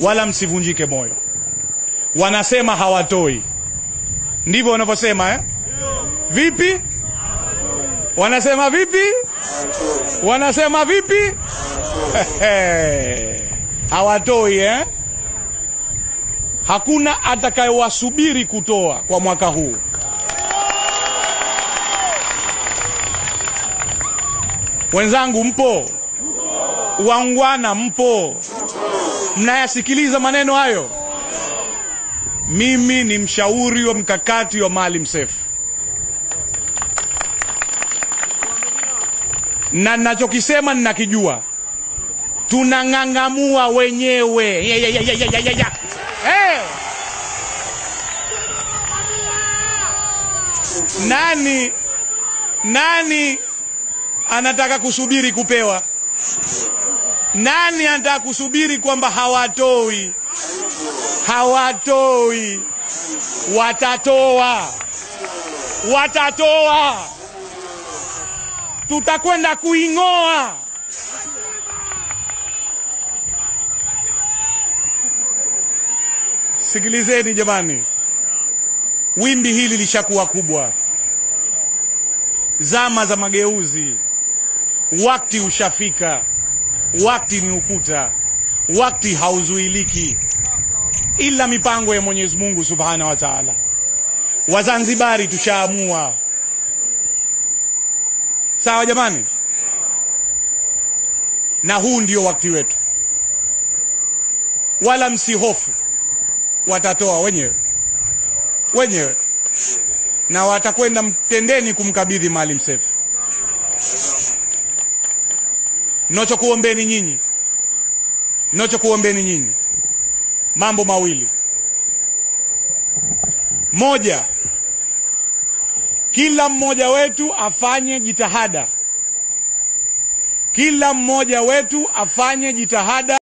wala msivunjike moyo. Wanasema hawatoi. Ndivyo wanavyosema eh? Vipi? Wanasema vipi? Wanasema vipi? Hawatoi eh? Hakuna atakayewasubiri kutoa kwa mwaka huu. Wenzangu mpo? Wangwana mpo? Mnayasikiliza maneno hayo? Mimi ni mshauri wa mkakati wa Maalim Seif. Na ninachokisema ninakijua. Tunang'ang'amua wenyewe. Nani anataka kusubiri kupewa? Nani anataka kusubiri kwamba hawatoi? Hawatoi. Watatoa. Watatoa. Tutakwenda kuing'oa. Sikilizeni jamani. Wimbi hili lishakuwa kubwa. Zama za mageuzi. Wakati ushafika. Wakati ni ukuta. Wakati hauzuiliki. Ila mipango ya Mwenyezi Mungu Subhanahu wa Ta'ala. Wazanzibari tushaamua. Sawa jamani? Na huu ndio wakati wetu. Wala msihofu. Watatoa wenyewe. Wenyewe. Na watakwenda mtendeni kumkabidhi Maalim Seif. Ninachokuombeni nyinyi. Mambo mawili. Moja, kila mmoja wetu afanye jitihada. Kila mmoja wetu afanye jitihada